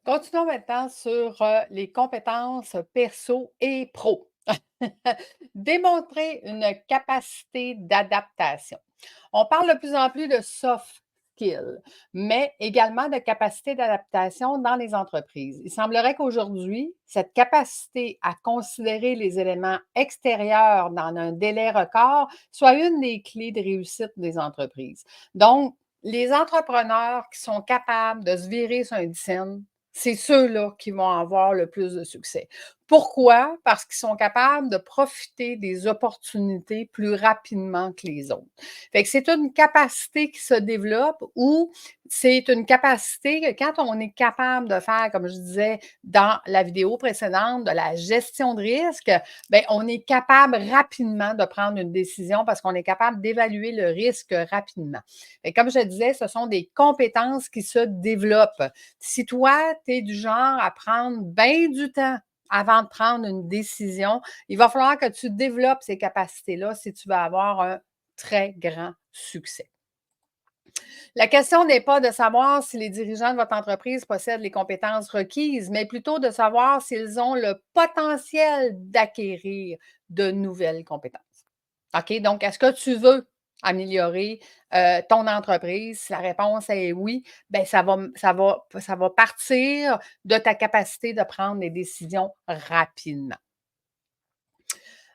Continuons maintenant sur, les compétences perso et pro. Démontrer une capacité d'adaptation. On parle de plus en plus de soft skills, mais également de capacité d'adaptation dans les entreprises. Il semblerait qu'aujourd'hui, cette capacité à considérer les éléments extérieurs dans un délai record soit une des clés de réussite des entreprises. Donc, les entrepreneurs qui sont capables de se virer sur un dixième, c'est ceux-là qui vont avoir le plus de succès. Pourquoi? Parce qu'ils sont capables de profiter des opportunités plus rapidement que les autres. Fait que c'est une capacité qui se développe ou c'est une capacité que quand on est capable de faire, comme je disais dans la vidéo précédente, de la gestion de risque, bien, on est capable rapidement de prendre une décision parce qu'on est capable d'évaluer le risque rapidement. Et comme je disais, ce sont des compétences qui se développent. Si toi, tu es du genre à prendre bien du temps avant de prendre une décision, il va falloir que tu développes ces capacités-là si tu veux avoir un très grand succès. La question n'est pas de savoir si les dirigeants de votre entreprise possèdent les compétences requises, mais plutôt de savoir s'ils ont le potentiel d'acquérir de nouvelles compétences. OK? Donc, est-ce que tu veux améliorer ton entreprise? Si la réponse est oui, bien, ça va partir de ta capacité de prendre des décisions rapidement.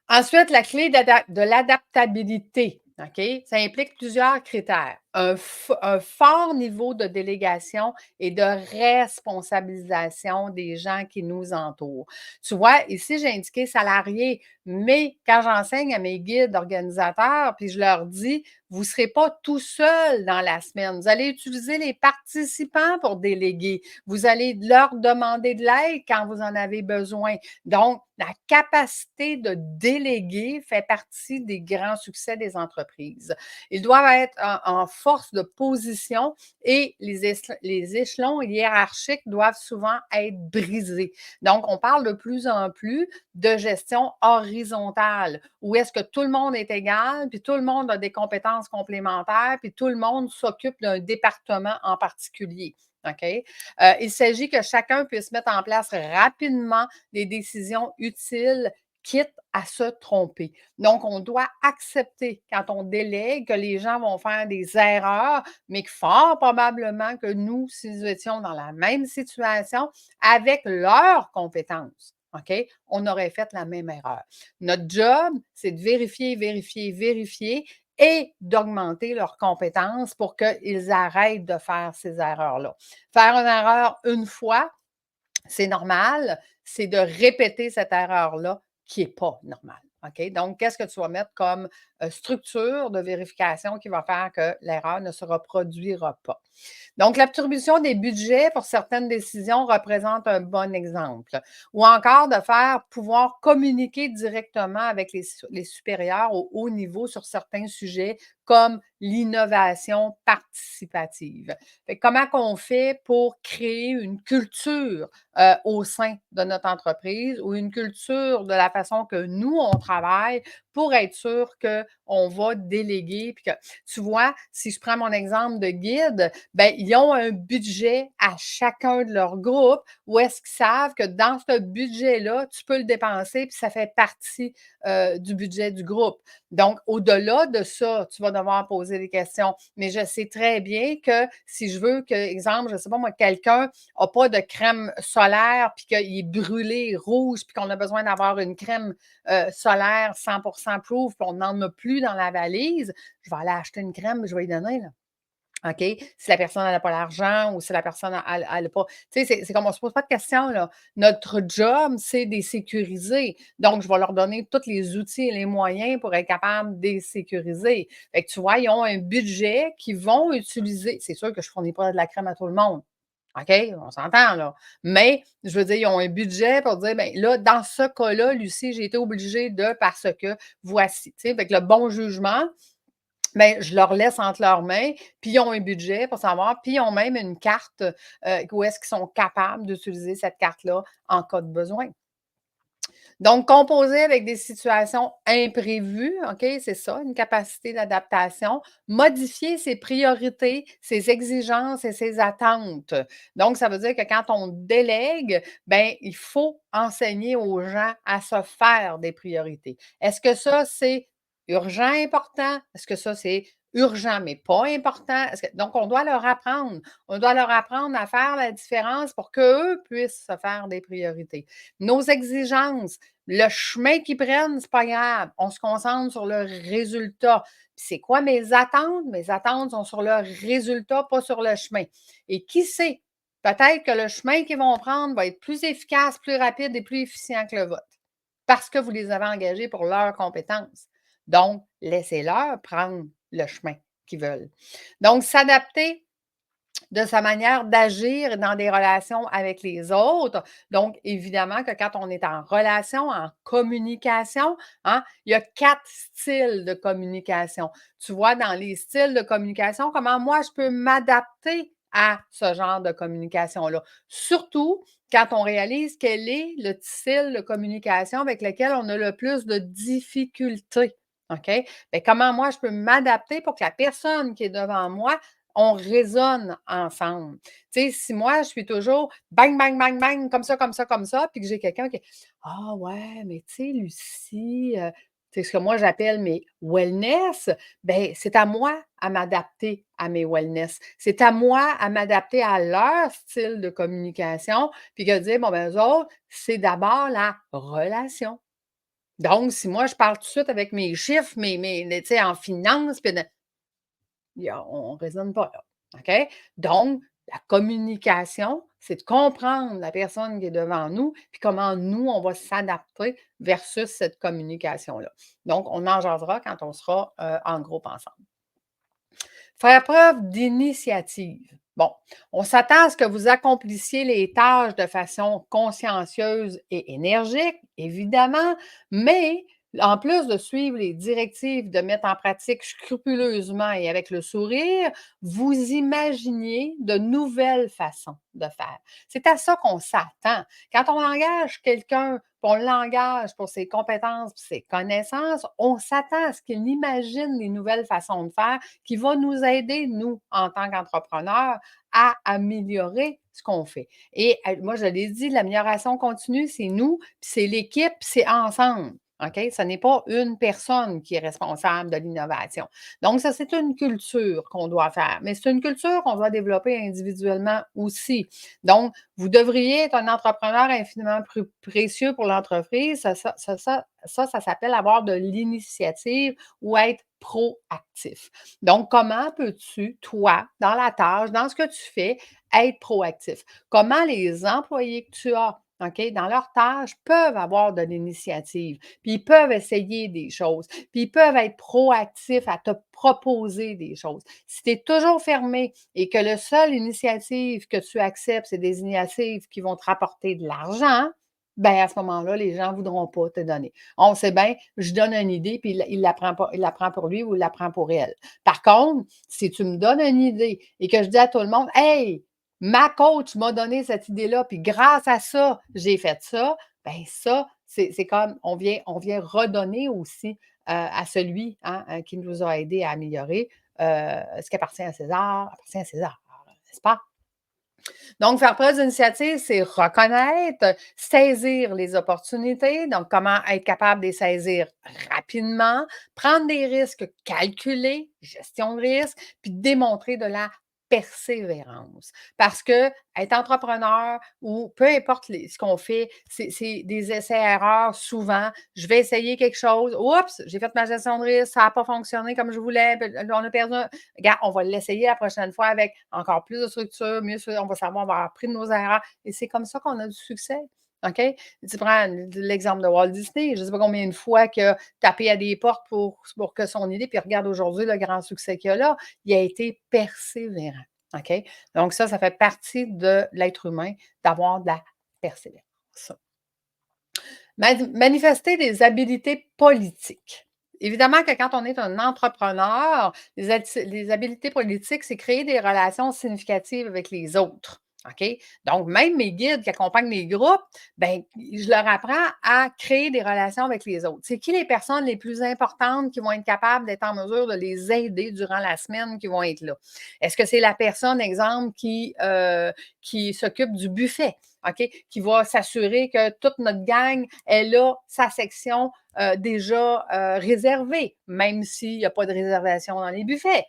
Ensuite, la clé de l'adaptabilité, OK? Ça implique plusieurs critères. Un fort niveau de délégation et de responsabilisation des gens qui nous entourent. Tu vois, ici, j'ai indiqué salariés, mais quand j'enseigne à mes guides organisateurs, puis je leur dis, vous ne serez pas tout seul dans la semaine. Vous allez utiliser les participants pour déléguer. Vous allez leur demander de l'aide quand vous en avez besoin. Donc, la capacité de déléguer fait partie des grands succès des entreprises. Ils doivent être en force de position et les échelons hiérarchiques doivent souvent être brisés. Donc, on parle de plus en plus de gestion horizontale, où est-ce que tout le monde est égal, puis tout le monde a des compétences complémentaires, puis tout le monde s'occupe d'un département en particulier. OK? Il s'agit que chacun puisse mettre en place rapidement des décisions utiles, quitte à se tromper. Donc, on doit accepter quand on délègue que les gens vont faire des erreurs, mais que fort probablement que nous, si nous étions dans la même situation, avec leurs compétences, OK, on aurait fait la même erreur. Notre job, c'est de vérifier, vérifier, vérifier et d'augmenter leurs compétences pour qu'ils arrêtent de faire ces erreurs-là. Faire une erreur une fois, c'est normal, c'est de répéter cette erreur-là qui n'est pas normale. OK? Donc, qu'est-ce que tu vas mettre comme structure de vérification qui va faire que l'erreur ne se reproduira pas? Donc, l'attribution des budgets pour certaines décisions représente un bon exemple. Ou encore de faire pouvoir communiquer directement avec les supérieurs au haut niveau sur certains sujets comme l'innovation participative. Fait que comment qu'on fait pour créer une culture au sein de notre entreprise ou une culture de la façon que nous, on travaille pour être sûr qu'on va déléguer. Puis que, tu vois, si je prends mon exemple de guide, ben, ils ont un budget à chacun de leurs groupes où est-ce qu'ils savent que dans ce budget-là, tu peux le dépenser puis ça fait partie du budget du groupe. Donc, au-delà de ça, tu vas devoir poser des questions. Mais je sais très bien que si je veux que, exemple, je ne sais pas moi, quelqu'un n'a pas de crème solaire puis qu'il est brûlé rouge puis qu'on a besoin d'avoir une crème solaire 100% proof puis on n'en a plus dans la valise, je vais aller acheter une crème, je vais lui donner, là. OK? Si la personne n'a pas l'argent ou si la personne n'a pas. Tu sais, c'est comme on ne se pose pas de questions, là. Notre job, c'est de les sécuriser. Donc, je vais leur donner tous les outils et les moyens pour être capable de les sécuriser. Fait que tu vois, ils ont un budget qu'ils vont utiliser. C'est sûr que je ne fournis pas de la crème à tout le monde. OK? On s'entend, là. Mais je veux dire, ils ont un budget pour dire, bien là, dans ce cas-là, Lucie, j'ai été obligée de parce que voici. Tu sais, fait que le bon jugement, ben, je leur laisse entre leurs mains, puis ils ont un budget pour savoir, puis ils ont même une carte, où est-ce qu'ils sont capables d'utiliser cette carte-là en cas de besoin. Donc, composer avec des situations imprévues, OK, c'est ça, une capacité d'adaptation. Modifier ses priorités, ses exigences et ses attentes. Donc, ça veut dire que quand on délègue, ben, il faut enseigner aux gens à se faire des priorités. Est-ce que ça, c'est urgent, important? Est-ce que ça, c'est urgent mais pas important? Donc, on doit leur apprendre. On doit leur apprendre à faire la différence pour qu'eux puissent se faire des priorités. Nos exigences, le chemin qu'ils prennent, c'est pas grave. On se concentre sur le résultat. Puis c'est quoi mes attentes? Mes attentes sont sur le résultat, pas sur le chemin. Et qui sait? Peut-être que le chemin qu'ils vont prendre va être plus efficace, plus rapide et plus efficient que le vôtre. Parce que vous les avez engagés pour leurs compétences. Donc, laissez-leur prendre le chemin qu'ils veulent. Donc, s'adapter de sa manière d'agir dans des relations avec les autres. Donc, évidemment que quand on est en relation, en communication, hein, il y a 4 styles de communication. Tu vois, dans les styles de communication, comment moi je peux m'adapter à ce genre de communication-là. Surtout quand on réalise quel est le style de communication avec lequel on a le plus de difficultés. OK? Bien, comment moi je peux m'adapter pour que la personne qui est devant moi on résonne ensemble. Tu sais, si moi, je suis toujours bang, bang, bang, bang, comme ça, comme ça, comme ça, puis que j'ai quelqu'un qui Ah ouais, mais tu sais, Lucie, c'est ce que moi j'appelle mes wellness, ben c'est à moi à m'adapter à mes wellness. C'est à moi à m'adapter à leur style de communication, puis de dire, bon, ben, eux autres, c'est d'abord la relation. Donc, si moi, je parle tout de suite avec mes chiffres, tu sais, en finance, puis on ne raisonne pas là. OK? Donc, la communication, c'est de comprendre la personne qui est devant nous, puis comment nous, on va s'adapter versus cette communication-là. Donc, on en jasera quand on sera en groupe ensemble. Faire preuve d'initiative. Bon, on s'attend à ce que vous accomplissiez les tâches de façon consciencieuse et énergique, évidemment, mais en plus de suivre les directives, de mettre en pratique scrupuleusement et avec le sourire, vous imaginiez de nouvelles façons de faire. C'est à ça qu'on s'attend. Quand on engage quelqu'un, on l'engage pour ses compétences, pour ses connaissances, on s'attend à ce qu'il imagine des nouvelles façons de faire qui va nous aider, nous, en tant qu'entrepreneurs, à améliorer ce qu'on fait. Et moi, je l'ai dit, l'amélioration continue, c'est nous, puis c'est l'équipe, puis c'est ensemble. OK? Ce n'est pas une personne qui est responsable de l'innovation. Donc, ça, c'est une culture qu'on doit faire, mais c'est une culture qu'on doit développer individuellement aussi. Donc, vous devriez être un entrepreneur infiniment précieux pour l'entreprise. Ça s'appelle avoir de l'initiative ou être proactif. Donc, comment peux-tu, toi, dans la tâche, dans ce que tu fais, être proactif? Comment les employés que tu as, OK, dans leurs tâches, peuvent avoir de l'initiative, puis ils peuvent essayer des choses, puis ils peuvent être proactifs à te proposer des choses. Si tu es toujours fermé et que le seul initiative que tu acceptes, c'est des initiatives qui vont te rapporter de l'argent, ben à ce moment-là, les gens ne voudront pas te donner. On sait bien, je donne une idée, puis il la prend pas, il la prend pour lui ou il la prend pour elle. Par contre, si tu me donnes une idée et que je dis à tout le monde: «Hey, ma coach m'a donné cette idée-là, puis grâce à ça, j'ai fait ça», ben ça, c'est comme on vient redonner aussi, à celui, hein, qui nous a aidés à améliorer, ce qui appartient à César, n'est-ce pas? Donc, faire preuve d'initiative, c'est reconnaître, saisir les opportunités, donc comment être capable de les saisir rapidement, prendre des risques calculés, gestion de risque, puis démontrer de la persévérance. Parce que être entrepreneur ou peu importe ce qu'on fait, c'est des essais-erreurs souvent. Je vais essayer quelque chose. Oups, j'ai fait ma gestion de risque, ça n'a pas fonctionné comme je voulais. On a perdu. Regarde, on va l'essayer la prochaine fois avec encore plus de structure, mieux, on va savoir, on va avoir appris de nos erreurs. Et c'est comme ça qu'on a du succès. OK? Tu prends l'exemple de Walt Disney, je ne sais pas combien de fois qu'il a tapé à des portes pour que son idée, puis regarde aujourd'hui le grand succès qu'il a là, il a été persévérant. OK? Donc, ça fait partie de l'être humain d'avoir de la persévérance. Manifester des habiletés politiques. Évidemment que quand on est un entrepreneur, les habiletés politiques, c'est créer des relations significatives avec les autres. OK? Donc, même mes guides qui accompagnent les groupes, ben, je leur apprends à créer des relations avec les autres. C'est qui les personnes les plus importantes qui vont être capables d'être en mesure de les aider durant la semaine qui vont être là? Est-ce que c'est la personne, exemple, qui s'occupe du buffet? OK? Qui va s'assurer que toute notre gang est là, sa section déjà réservée, même s'il n'y a pas de réservation dans les buffets.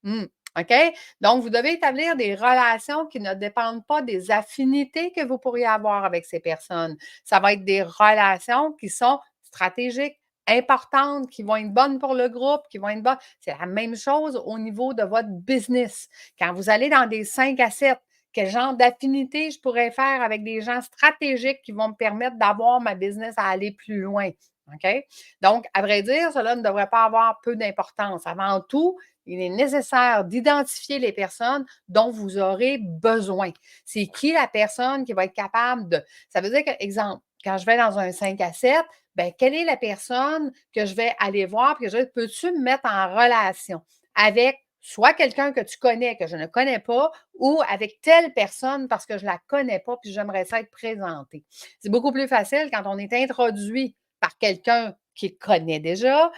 OK? Donc, vous devez établir des relations qui ne dépendent pas des affinités que vous pourriez avoir avec ces personnes. Ça va être des relations qui sont stratégiques, importantes, qui vont être bonnes pour le groupe, qui vont être bonnes. C'est la même chose au niveau de votre business. Quand vous allez dans des 5 à 7, quel genre d'affinité je pourrais faire avec des gens stratégiques qui vont me permettre d'avoir ma business à aller plus loin? OK? Donc, à vrai dire, cela ne devrait pas avoir peu d'importance. Avant tout, il est nécessaire d'identifier les personnes dont vous aurez besoin. C'est qui la personne qui va être capable de. Ça veut dire que, exemple, quand je vais dans un 5 à 7, ben, quelle est la personne que je vais aller voir? Puis peux-tu me mettre en relation avec soit quelqu'un que tu connais, que je ne connais pas, ou avec telle personne parce que je ne la connais pas, puis j'aimerais ça être présentée. C'est beaucoup plus facile quand on est introduit par quelqu'un qui connaît déjà,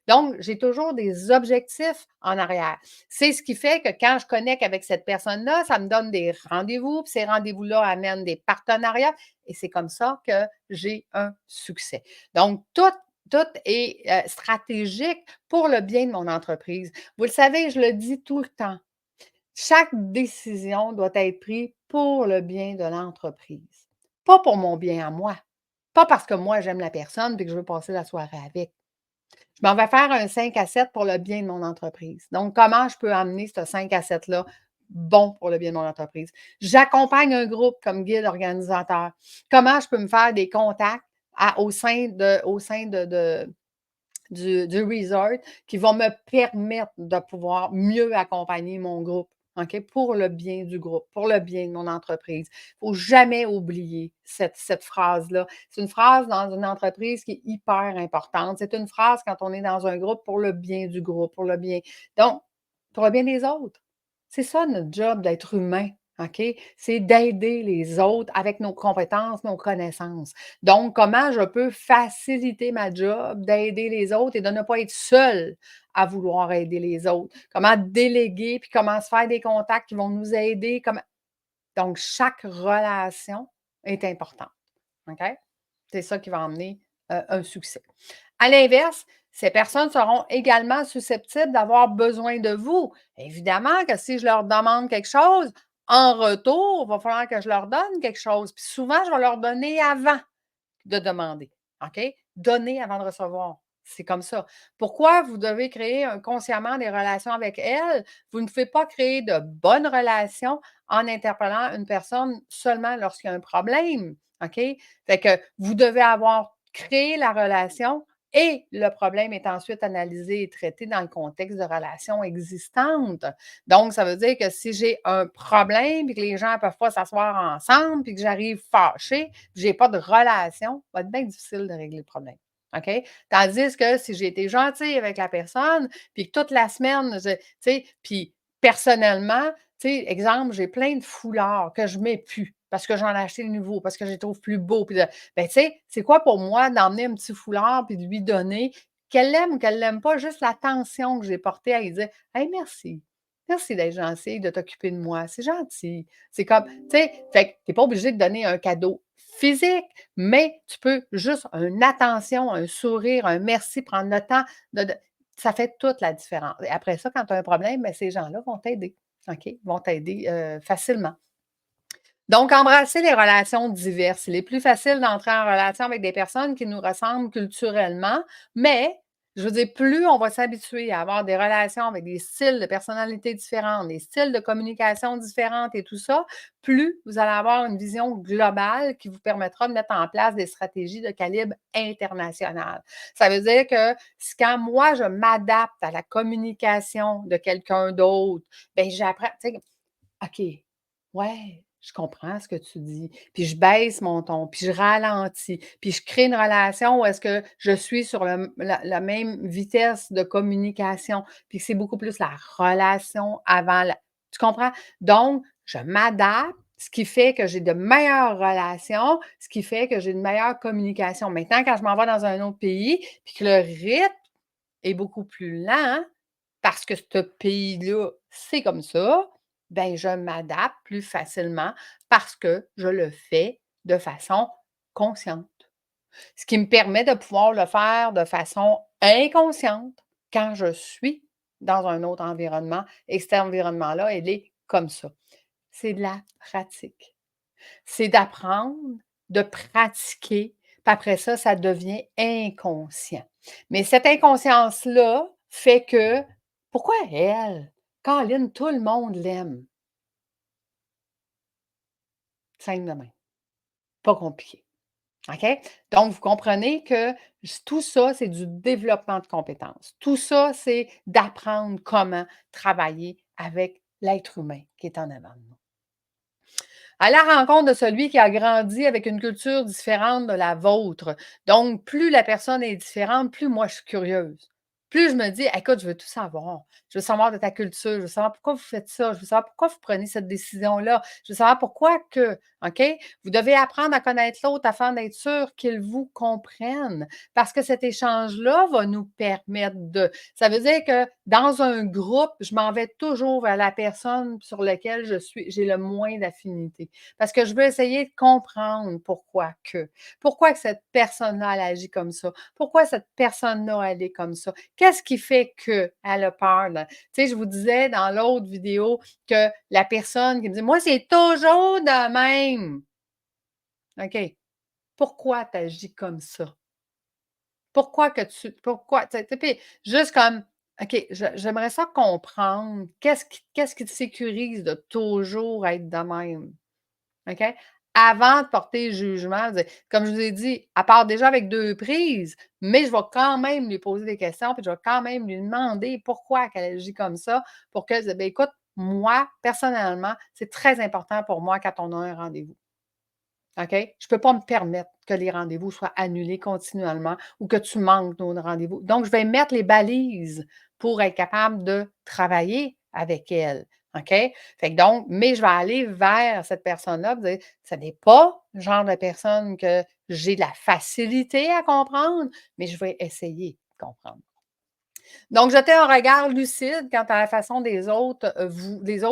donc, j'ai toujours des objectifs en arrière. C'est ce qui fait que quand je connecte avec cette personne-là, ça me donne des rendez-vous, puis ces rendez-vous-là amènent des partenariats et c'est comme ça que j'ai un succès. Donc, tout est stratégique pour le bien de mon entreprise. Vous le savez, je le dis tout le temps. Chaque décision doit être prise pour le bien de l'entreprise, pas pour mon bien à moi, pas parce que moi j'aime la personne et que je veux passer la soirée avec. Je m'en vais faire un 5 à 7 pour le bien de mon entreprise. Donc, comment je peux amener ce 5 à 7-là bon pour le bien de mon entreprise? J'accompagne un groupe comme guide organisateur. Comment je peux me faire des contacts au sein du resort qui vont me permettre de pouvoir mieux accompagner mon groupe, OK? Pour le bien du groupe, pour le bien de mon entreprise. Il ne faut jamais oublier cette phrase-là. C'est une phrase dans une entreprise qui est hyper importante. C'est une phrase quand on est dans un groupe pour le bien du groupe, pour le bien. Donc, pour le bien des autres. C'est ça notre job d'être humain. OK? C'est d'aider les autres avec nos compétences, nos connaissances. Donc, comment je peux faciliter ma job d'aider les autres et de ne pas être seule à vouloir aider les autres? Comment déléguer, puis comment se faire des contacts qui vont nous aider? Donc, chaque relation est importante. OK? C'est ça qui va emmener un succès. À l'inverse, ces personnes seront également susceptibles d'avoir besoin de vous. Évidemment que si je leur demande quelque chose, en retour, il va falloir que je leur donne quelque chose. Puis souvent, je vais leur donner avant de demander. OK? Donner avant de recevoir. C'est comme ça. Pourquoi vous devez créer consciemment des relations avec elle? Vous ne pouvez pas créer de bonnes relations en interpellant une personne seulement lorsqu'il y a un problème. OK? Fait que vous devez avoir créé la relation et le problème est ensuite analysé et traité dans le contexte de relations existantes. Donc, ça veut dire que si j'ai un problème et que les gens ne peuvent pas s'asseoir ensemble puis que j'arrive fâchée, j'ai pas de relation, ça va être bien difficile de régler le problème. OK? Tandis que si j'ai été gentille avec la personne, puis que toute la semaine, tu sais, puis personnellement, tu sais, exemple, j'ai plein de foulards que je ne mets plus parce que j'en ai acheté de nouveaux, parce que je les trouve plus beaux. Puis ben, tu sais, c'est quoi pour moi d'emmener un petit foulard puis de lui donner, qu'elle l'aime ou qu'elle ne l'aime pas, juste l'attention que j'ai portée à lui dire hey, merci. Merci d'être gentil, de t'occuper de moi. C'est gentil. C'est comme, tu sais, fait que tu n'es pas obligé de donner un cadeau physique, mais tu peux juste une attention, un sourire, un merci, prendre le temps ça fait toute la différence. Et après ça, quand tu as un problème, ben, ces gens-là vont t'aider. OK? Vont t'aider facilement. Donc, embrasser les relations diverses. Il est plus facile d'entrer en relation avec des personnes qui nous ressemblent culturellement, mais je veux dire, plus on va s'habituer à avoir des relations avec des styles de personnalité différents, des styles de communication différentes et tout ça, plus vous allez avoir une vision globale qui vous permettra de mettre en place des stratégies de calibre international. Ça veut dire que quand moi, je m'adapte à la communication de quelqu'un d'autre, bien, j'apprends, tu sais, OK. Ouais, je comprends ce que tu dis. Puis je baisse mon ton, puis je ralentis, puis je crée une relation où est-ce que je suis sur la même vitesse de communication, puis que c'est beaucoup plus la relation avant la tu comprends? Donc, je m'adapte ce qui fait que j'ai de meilleures relations, ce qui fait que j'ai une meilleure communication. Maintenant, quand je m'en vais dans un autre pays, puis que le rythme est beaucoup plus lent, parce que ce pays-là, c'est comme ça, ben je m'adapte plus facilement parce que je le fais de façon consciente. Ce qui me permet de pouvoir le faire de façon inconsciente quand je suis dans un autre environnement et cet environnement-là, il est comme ça. C'est de la pratique. C'est d'apprendre, de pratiquer, puis après ça, ça devient inconscient. Mais cette inconscience-là fait que pourquoi elle? Caroline, tout le monde l'aime. Simple de même. Pas compliqué. OK? Donc, vous comprenez que tout ça, c'est du développement de compétences. Tout ça, c'est d'apprendre comment travailler avec l'être humain qui est en avant de nous. À la rencontre de celui qui a grandi avec une culture différente de la vôtre. Donc, plus la personne est différente, plus moi je suis curieuse. Plus je me dis, écoute, je veux tout savoir. Je veux savoir de ta culture. Je veux savoir pourquoi vous faites ça. Je veux savoir pourquoi vous prenez cette décision-là. Je veux savoir pourquoi que, OK? Vous devez apprendre à connaître l'autre afin d'être sûr qu'il vous comprenne. Parce que cet échange-là va nous permettre de. Ça veut dire que dans un groupe, je m'en vais toujours vers la personne sur laquelle j'ai le moins d'affinité. Parce que je veux essayer de comprendre pourquoi que cette personne-là, elle agit comme ça, pourquoi cette personne-là, elle est comme ça. Qu'est-ce qui fait qu'elle a peur? Tu sais, je vous disais dans l'autre vidéo que la personne qui me dit, moi, c'est toujours de même. OK. Pourquoi tu agis comme ça? Pourquoi, tu sais, puis juste comme, OK, j'aimerais ça comprendre qu'est-ce qui te sécurise de toujours être de même? OK? Avant de porter jugement, comme je vous ai dit, elle part déjà avec 2 prises, mais je vais quand même lui poser des questions, puis je vais quand même lui demander pourquoi elle agit comme ça, pour qu'elle dise: «Beh, écoute, moi, personnellement, c'est très important pour moi quand on a un rendez-vous. OK? Je ne peux pas me permettre que les rendez-vous soient annulés continuellement ou que tu manques nos rendez-vous. Donc, je vais mettre les balises pour être capable de travailler avec elle. OK? Fait que donc, mais je vais aller vers cette personne-là, dire, ce n'est pas le genre de personne que j'ai de la facilité à comprendre, mais je vais essayer de comprendre. Donc, jeter un regard lucide quant à la façon des autres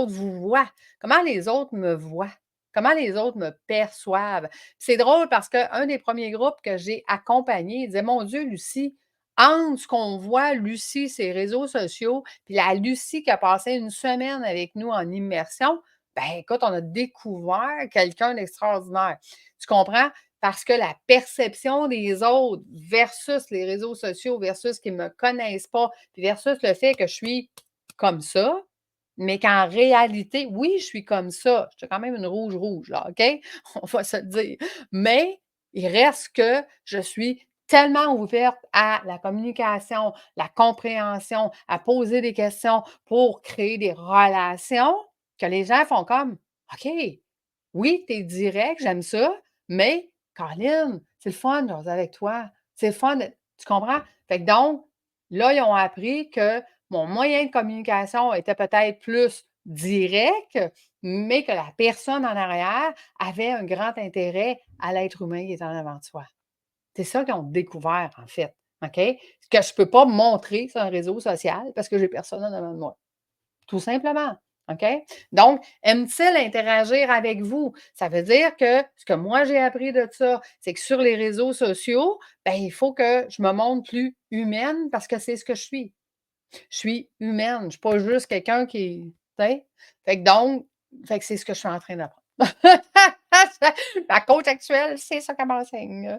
vous voient. Comment les autres me voient? Comment les autres me perçoivent? C'est drôle parce qu'un des premiers groupes que j'ai accompagné, il disait: «Mon Dieu, Lucie, entre ce qu'on voit, Lucie, ses réseaux sociaux, puis la Lucie qui a passé une semaine avec nous en immersion, ben écoute, on a découvert quelqu'un d'extraordinaire». Tu comprends? Parce que la perception des autres versus les réseaux sociaux, versus qu'ils ne me connaissent pas, puis versus le fait que je suis comme ça, mais qu'en réalité, oui, je suis comme ça. Je suis quand même une rouge rouge, là, OK? On va se le dire. Mais il reste que je suis tellement ouverte à la communication, la compréhension, à poser des questions pour créer des relations que les gens font comme: «OK, oui, tu es direct, j'aime ça, mais Colin, c'est le fun de jaser avec toi. C'est le fun de tu comprends? Fait que donc, là, ils ont appris que mon moyen de communication était peut-être plus direct, mais que la personne en arrière avait un grand intérêt à l'être humain qui est en avant de soi. C'est ça qu'ils ont découvert, en fait, OK? Ce que je ne peux pas montrer sur un réseau social parce que j'ai personne en avant de moi. Tout simplement, OK? Donc, aime-t-il interagir avec vous? Ça veut dire que ce que moi j'ai appris de ça, c'est que sur les réseaux sociaux, ben, il faut que je me montre plus humaine parce que c'est ce que je suis. Je suis humaine, je ne suis pas juste quelqu'un qui tu sais? Fait que donc fait que c'est ce que je suis en train d'apprendre. La coach actuelle, c'est ça qu'elle m'enseigne.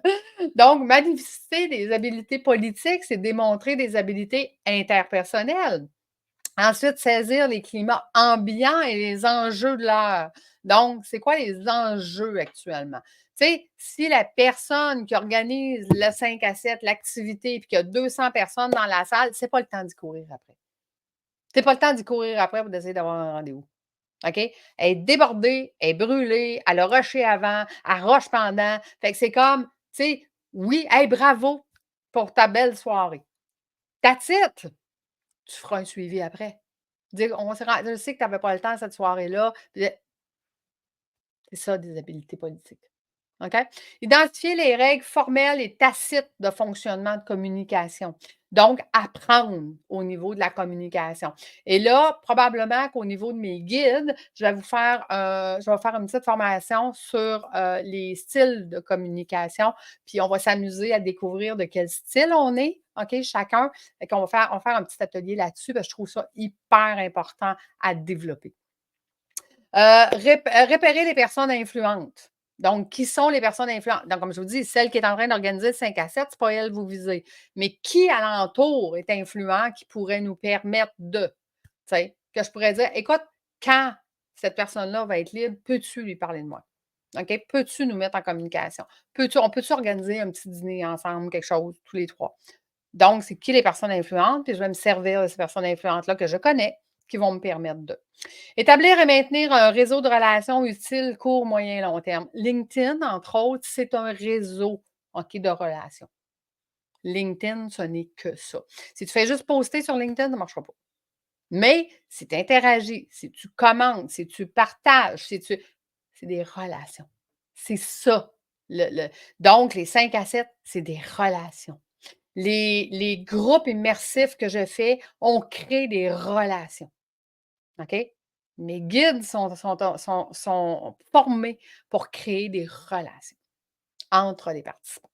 Donc, manifester des habiletés politiques, c'est démontrer des habiletés interpersonnelles. Ensuite, saisir les climats ambiants et les enjeux de l'heure. Donc, c'est quoi les enjeux actuellement? Tu sais, si la personne qui organise le 5 à 7, l'activité, puis qu'il y a 200 personnes dans la salle, c'est pas le temps d'y courir après. C'est pas le temps d'y courir après pour essayer d'avoir un rendez-vous. OK? Elle est débordée, elle est brûlée, elle a rushé avant, elle rush pendant. Fait que c'est comme, tu sais, oui, hey, bravo pour ta belle soirée. That's it. Tu feras un suivi après. Dire: «On s'est ren je sais que tu avais pas le temps cette soirée-là, puis C'est ça, des habiletés politiques. OK? Identifier les règles formelles et tacites de fonctionnement de communication. Donc, apprendre au niveau de la communication. Et là, probablement qu'au niveau de mes guides, je vais faire une petite formation sur les styles de communication. Puis, on va s'amuser à découvrir de quel style on est, OK, chacun. Fait qu'on va faire un petit atelier là-dessus, parce que je trouve ça hyper important à développer. Repérer les personnes influentes. Donc, qui sont les personnes influentes? Donc, comme je vous dis, celle qui est en train d'organiser le 5 à 7, c'est pas elle que vous visez. Mais qui alentour est influent qui pourrait nous permettre de, tu sais, que je pourrais dire: «Écoute, quand cette personne-là va être libre, peux-tu lui parler de moi? OK? Peux-tu nous mettre en communication? On peut-tu organiser un petit dîner ensemble, quelque chose, tous les 3. Donc, c'est qui les personnes influentes? Puis je vais me servir de ces personnes influentes-là que je connais, qui vont me permettre de. Établir et maintenir un réseau de relations utiles court, moyen, long terme. LinkedIn, entre autres, c'est un réseau, OK, de relations. LinkedIn, ce n'est que ça. Si tu fais juste poster sur LinkedIn, ça ne marchera pas. Mais si tu interagis, si tu commentes, si tu partages, c'est des relations. C'est ça. Donc, les 5 à 7, c'est des relations. Les groupes immersifs que je fais, on crée des relations. OK? Mes guides sont formés pour créer des relations entre les participants.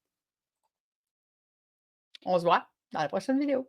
On se voit dans la prochaine vidéo.